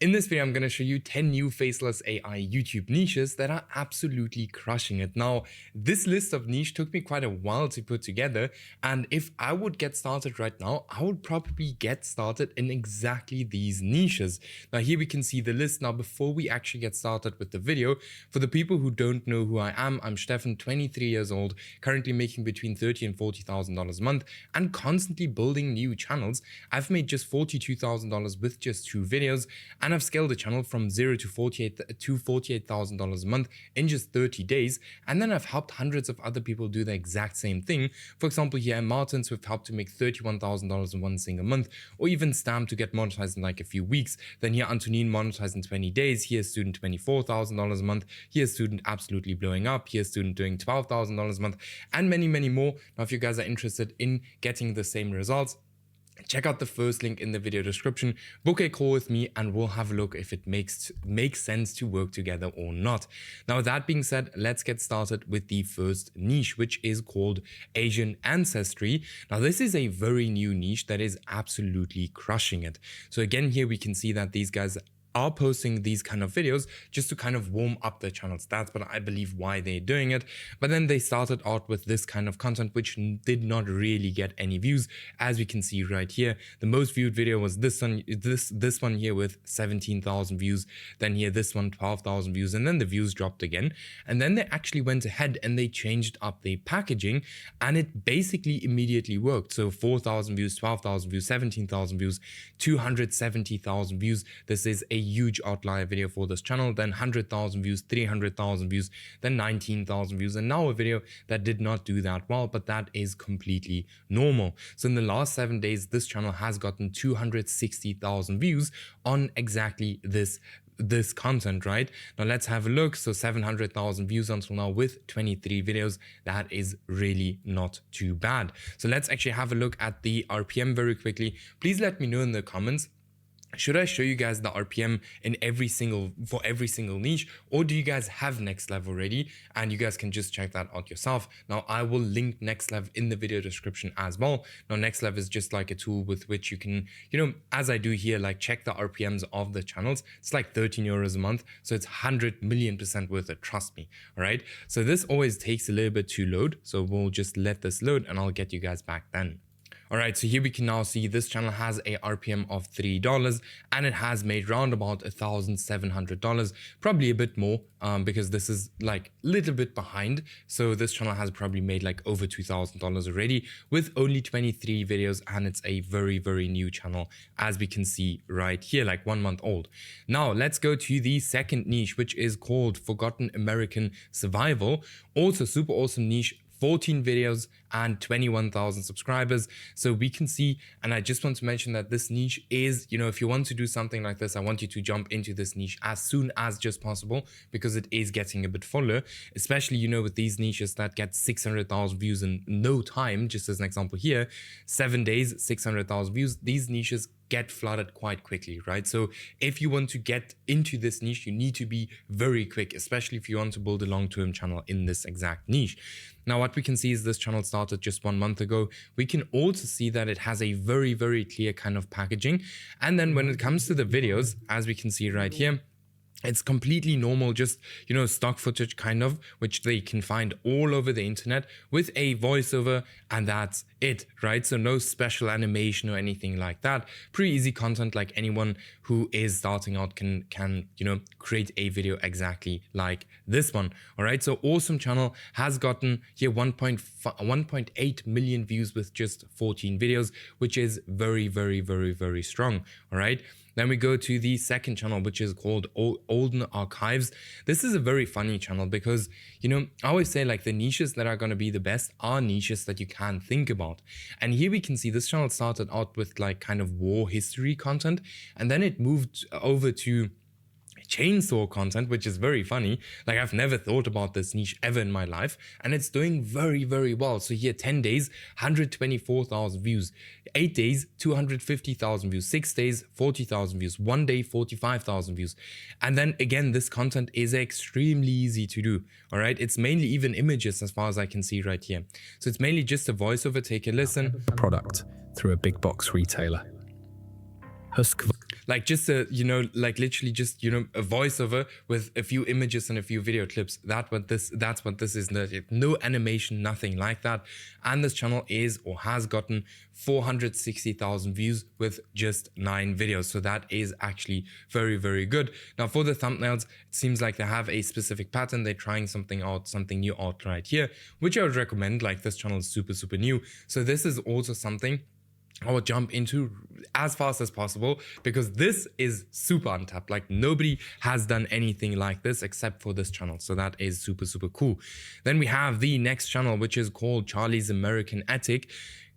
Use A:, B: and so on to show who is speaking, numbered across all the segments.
A: In this video, I'm going to show you 10 new faceless AI YouTube niches that are absolutely crushing it. Now, this list of niche took me quite a while to put together, and if I would get started right now, I would probably get started in exactly these niches. Now, here we can see the list. Now, before we actually get started with the video, for the people who don't know who I am, I'm Stefan, 23 years old, currently making between $30,000 and $40,000 a month, and constantly building new channels. I've made just $42,000 with just 2 videos, and I've scaled the channel from $0 to $48,000 a month in just 30 days. And then I've helped hundreds of other people do the exact same thing. For example, here at Martins, we've helped to make $31,000 in one single month, or even Stam to get monetized in like a few weeks. Then here Antonin monetized in 20 days. Here Student $24,000 a month. Here Student absolutely blowing up. Here Student doing $12,000 a month, and many, many more. Now, if you guys are interested in getting the same results, check out the first link in the video description, book a call with me, and we'll have a look if it makes sense to work together or not. Now, that being said, let's get started with the first niche, which is called Asian ancestry. Now, this is a very new niche that is absolutely crushing it. So again, here we can see that these guys are posting these kind of videos just to kind of warm up their channels. That's what I believe why they're doing it. But then they started out with this kind of content, which did not really get any views. As we can see right here, the most viewed video was this one here with 17,000 views. Then here, this one, 12,000 views. And then the views dropped again. And then they actually went ahead and they changed up the packaging, and it basically immediately worked. So 4,000 views, 12,000 views, 17,000 views, 270,000 views. This is a huge outlier video for this channel. Then 100,000 views, 300,000 views, then 19,000 views, and now a video that did not do that well, but that is completely normal. So in the last 7 days, this channel has gotten 260,000 views on exactly this content. Right now, let's have a look. So 700,000 views until now with 23 videos. That is really not too bad. So let's actually have a look at the RPM very quickly. Please let me know in the comments, should I show you guys the RPM in every single niche, or do you guys have Next Level already and you guys can just check that out yourself? Now, I will link Next Level in the video description as well. Now, Next Level is just like a tool with which you can, as I do here, like check the RPMs of the channels. It's like 13 euros a month, so it's 100 million% worth it, trust me. All right, so this always takes a little bit to load, so we'll just let this load and I'll get you guys back then. All right, so here we can now see this channel has a RPM of $3 and it has made round about $1,700, probably a bit more because this is like a little bit behind. So this channel has probably made like over $2,000 already with only 23 videos, and it's a very, very new channel, as we can see right here, like 1 month old. Now let's go to the second niche, which is called Forgotten American Survival. Also super awesome niche. 14 videos and 21,000 subscribers. So we can see, and I just want to mention that this niche is, if you want to do something like this, I want you to jump into this niche as soon as just possible, because it is getting a bit fuller, especially, with these niches that get 600,000 views in no time. Just as an example here, 7 days, 600,000 views. These niches get flooded quite quickly, right? So if you want to get into this niche, you need to be very quick, especially if you want to build a long-term channel in this exact niche. Now, what we can see is this channel started just 1 month ago. We can also see that it has a very, very clear kind of packaging. And then when it comes to the videos, as we can see right here, it's completely normal, just, stock footage kind of, which they can find all over the internet with a voiceover, and that's it, right? So no special animation or anything like that. Pretty easy content, like anyone who is starting out can create a video exactly like this one. All right, so awesome channel, has gotten here 1.8 million views with just 14 videos, which is very, very, very, very strong. All right. Then we go to the second channel, which is called Olden Archives. This is a very funny channel because, I always say like the niches that are going to be the best are niches that you can think about. And here we can see this channel started out with like kind of war history content, and then it moved over to chainsaw content, which is very funny. Like, I've never thought about this niche ever in my life, and it's doing very, very well. So here, 10 days, 124,000 views, 8 days, 250,000 views, 6 days, 40,000 views, 1 day, 45,000 views. And then again, this content is extremely easy to do. All right, it's mainly even images as far as I can see right here. So it's mainly just a voiceover. Take a listen.
B: Product through a big box retailer.
A: like just a, you know, like literally just, you know, a voiceover with a few images and a few video clips. That's what this is. No animation, nothing like that. And this channel is, or has gotten 460,000 views with just 9 videos. So that is actually very, very good. Now for the thumbnails, it seems like they have a specific pattern. They're trying something new out right here, which I would recommend. Like this channel is super, super new. So this is also something I would jump into as fast as possible, because this is super untapped. Like nobody has done anything like this except for this channel. So that is super, super cool. Then we have the next channel, which is called Charlie's American Attic.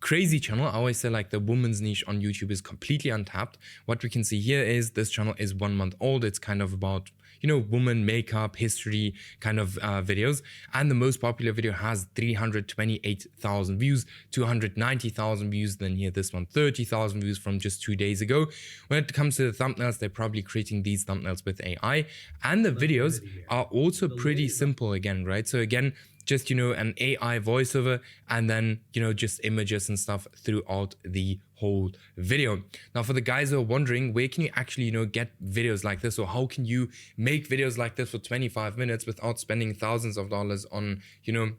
A: Crazy channel. I always say like the woman's niche on YouTube is completely untapped. What we can see here is this channel is 1 month old. It's kind of about, you know, woman makeup, history kind of videos. And the most popular video has 328,000 views, 290,000 views. Then here, this one, 30,000 views from just 2 days ago. When it comes to the thumbnails, they're probably creating these thumbnails with AI. And the videos are also pretty simple again, right? So again, just, you know, an AI voiceover, and then, you know, just images and stuff throughout the whole video. Now, for the guys who are wondering, where can you actually, you know, get videos like this, or how can you make videos like this for 25 minutes without spending thousands of dollars on, you know,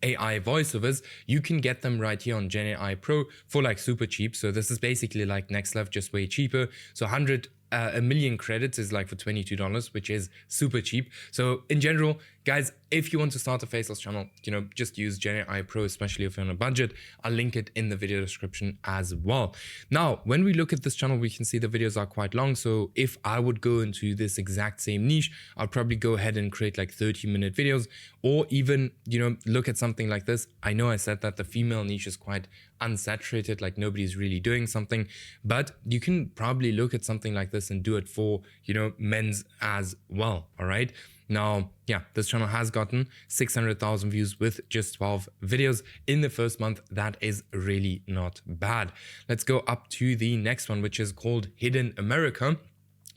A: AI voiceovers? You can get them right here on Gen AI Pro for like super cheap. So this is basically like next level, just way cheaper. So a million credits is like for $22, which is super cheap. So in general, guys, if you want to start a Faceless channel, you know, just use Gen AI Pro, especially if you're on a budget. I'll link it in the video description as well. Now, when we look at this channel, we can see the videos are quite long. So if I would go into this exact same niche, I'll probably go ahead and create like 30-minute videos, or even, you know, look at something like this. I know I said that the female niche is quite unsaturated, like nobody's really doing something, but you can probably look at something like this and do it for, you know, men's as well. All right. Now, yeah, this channel has gotten 600,000 views with just 12 videos in the first month. That is really not bad. Let's go up to the next one, which is called Hidden America.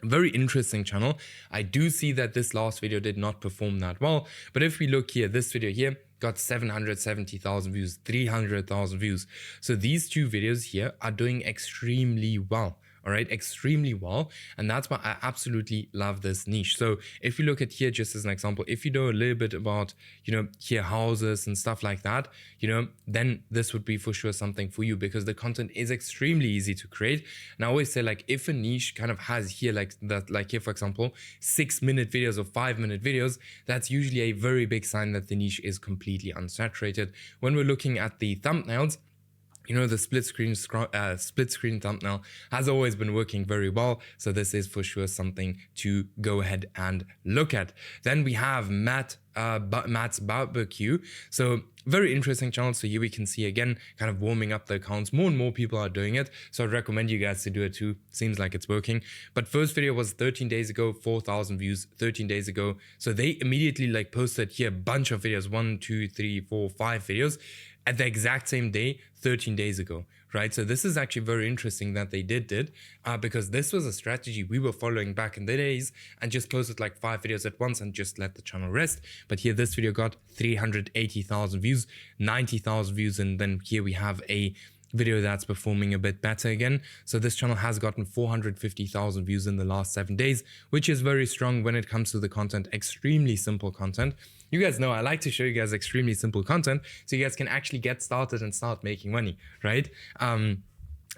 A: Very interesting channel. I do see that this last video did not perform that well, but if we look here, this video here got 770,000 views, 300,000 views. So these two videos here are doing extremely well. All right, extremely well. And that's why I absolutely love this niche. So if you look at here, just as an example, if you know a little bit about, you know, here houses and stuff like that, you know, then this would be for sure something for you, because the content is extremely easy to create. And I always say, like, if a niche kind of has here like that, like here, for example, 6-minute videos or 5-minute videos, that's usually a very big sign that the niche is completely unsaturated. When we're looking at the thumbnails, you know, the split screen thumbnail has always been working very well. So this is for sure something to go ahead and look at. Then we have Matt's Barbecue. So very interesting channel. So here we can see again, kind of warming up the accounts. More and more people are doing it. So I'd recommend you guys to do it too. Seems like it's working. But first video was 13 days ago, 4,000 views 13 days ago. So they immediately like posted here a bunch of videos, 1, 2, 3, 4, 5 videos at the exact same day, 13 days ago, right? So this is actually very interesting that they did because this was a strategy we were following back in the days, and just posted like 5 videos at once and just let the channel rest. But here, this video got 380,000 views, 90,000 views. And then here we have a video that's performing a bit better again. So this channel has gotten 450,000 views in the last 7 days, which is very strong when it comes to the content. Extremely simple content. You guys know I like to show you guys extremely simple content so you guys can actually get started and start making money, right?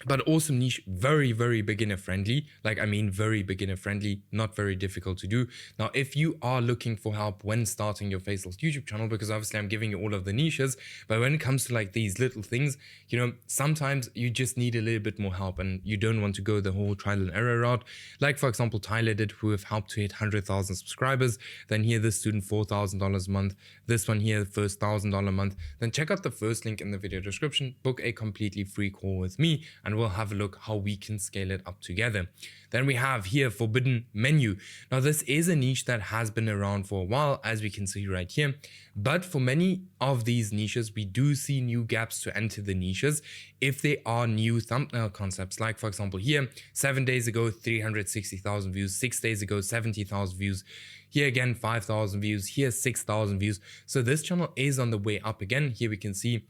A: But awesome niche, very, very beginner friendly. Like, I mean, very beginner friendly, not very difficult to do. Now, if you are looking for help when starting your Faceless YouTube channel, because obviously I'm giving you all of the niches, but when it comes to like these little things, you know, sometimes you just need a little bit more help and you don't want to go the whole trial and error route. Like, for example, Tyler did, who have helped to hit 100,000 subscribers. Then here, this student, $4,000 a month. This one here, first $1,000 a month. Then check out the first link in the video description, book a completely free call with me, and we'll have a look how we can scale it up together. Then we have here Forbidden Menu. Now, this is a niche that has been around for a while, as we can see right here. But for many of these niches, we do see new gaps to enter the niches if they are new thumbnail concepts. Like, for example, here, 7 days ago, 360,000 views, 6 days ago, 70,000 views. Here again, 5,000 views, here 6,000 views. So this channel is on the way up again. Here we can see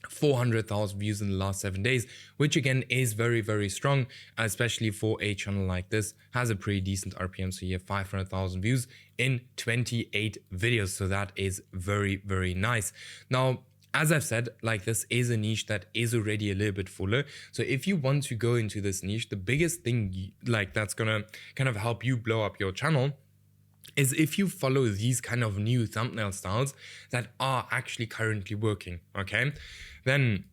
A: 400,000 views in the last 7 days, which again is very, very strong, especially for a channel like this. Has a pretty decent RPM, so you have 500,000 views in 28 videos, so that is very, very nice. Now, as I've said, like, this is a niche that is already a little bit fuller. So if you want to go into this niche, the biggest thing like that's gonna kind of help you blow up your channel is if you follow these kind of new thumbnail styles that are actually currently working, okay? Then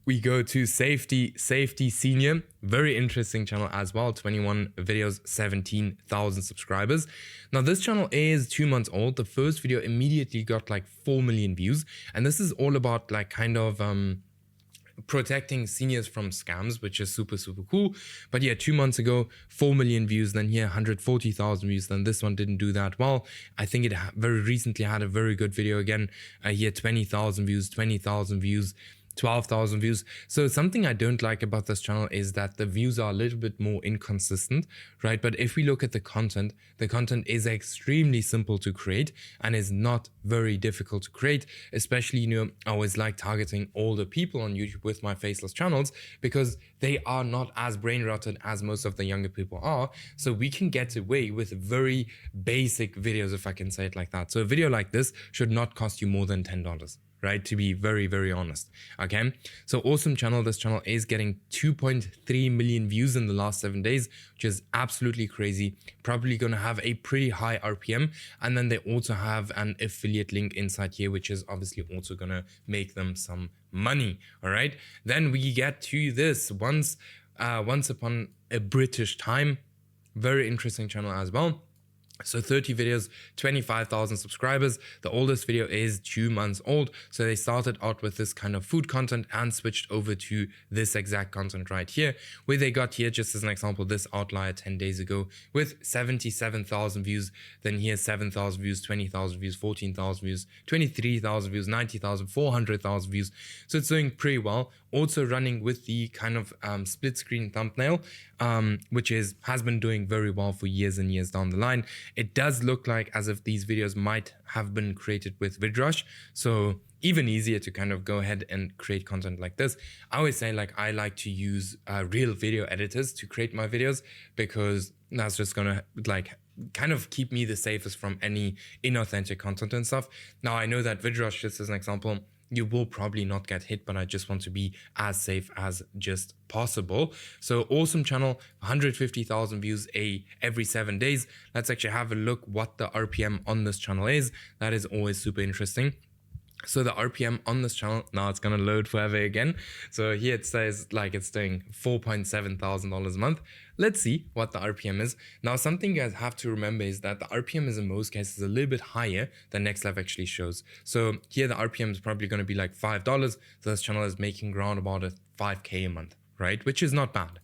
A: we go to Safety Senior, very interesting channel as well, 21 videos, 17,000 subscribers. Now this channel is 2 months old. The first video immediately got like 4 million views, and this is all about like kind of protecting seniors from scams, which is super, super cool. But yeah, 2 months ago, 4 million views, then here 140,000 views. Then this one didn't do that well. I think it very recently had a very good video again. Here 20,000 views, 20,000 views, 12,000 views. So something I don't like about this channel is that the views are a little bit more inconsistent, right? But if we look at the content is extremely simple to create and is not very difficult to create. Especially, you know, I always like targeting older people on YouTube with my faceless channels because they are not as brain rotted as most of the younger people are. So we can get away with very basic videos, if I can say it like that. So a video like this should not cost you more than $10. Right, to be very, very honest. Okay, so awesome channel. This channel is getting 2.3 million views in the last 7 days, which is absolutely crazy. Probably gonna have a pretty high RPM, and then they also have an affiliate link inside here, which is obviously also gonna make them some money. All right, then we get to this once upon a British time. Very interesting channel as well. So 30 videos, 25,000 subscribers. The oldest video is 2 months old. So they started out with this kind of food content and switched over to this exact content right here, where they got here, just as an example, this outlier 10 days ago with 77,000 views. Then here 7,000 views, 20,000 views, 14,000 views, 23,000 views, 90,000, 400,000 views. So it's doing pretty well. Also running with the kind of split screen thumbnail, which has been doing very well for years and years down the line. It does look like as if these videos might have been created with VidRush, so even easier to kind of go ahead and create content like this. I always say, like, I like to use real video editors to create my videos because that's just gonna like kind of keep me the safest from any inauthentic content and stuff. Now I know that VidRush, just as an example, you will probably not get hit, but I just want to be as safe as just possible. So awesome channel, 150,000 views every 7 days. Let's actually have a look what the RPM on this channel is. That is always super interesting. So the RPM on this channel, now it's gonna load forever again. So here it says like it's doing $4,700 a month. Let's see what the RPM is. Now something you guys have to remember is that the RPM is in most cases a little bit higher than NextLive actually shows. So here the RPM is probably gonna be like $5. So this channel is making around about a 5K a month, right? Which is not bad.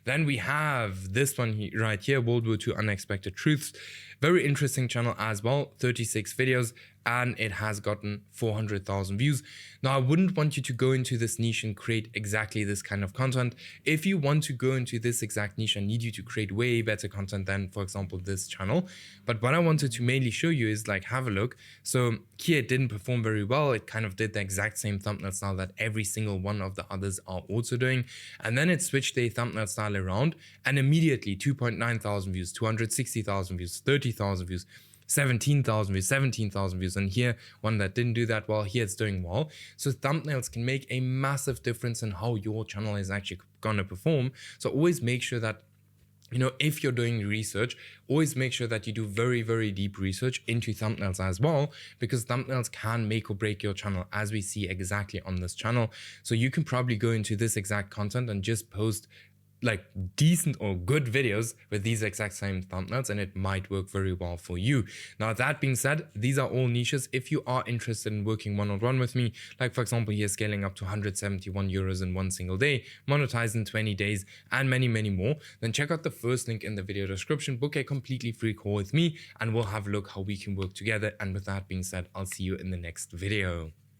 A: Then we have this one right here, World War II Unexpected Truths. Very interesting channel as well, 36 videos, and it has gotten 400,000 views. Now, I wouldn't want you to go into this niche and create exactly this kind of content. If you want to go into this exact niche, I need you to create way better content than, for example, this channel. But what I wanted to mainly show you is like, have a look. So here it didn't perform very well. It kind of did the exact same thumbnail style that every single one of the others are also doing. And then it switched the thumbnail style around and immediately 2.9 thousand views, 260,000 views, 30,000 views, 17,000 views, 17,000 views. And here, one that didn't do that well, here it's doing well. So thumbnails can make a massive difference in how your channel is actually gonna perform. So always make sure that, you know, if you're doing research, always make sure that you do very, very deep research into thumbnails as well, because thumbnails can make or break your channel, as we see exactly on this channel. So you can probably go into this exact content and just post like decent or good videos with these exact same thumbnails, and it might work very well for you. Now, that being said, these are all niches. If you are interested in working one-on-one with me, like for example here, scaling up to 171 euros in one single day, monetize in 20 days, and many, many more, then check out the first link in the video description, book a completely free call with me, and we'll have a look how we can work together. And with that being said, I'll see you in the next video.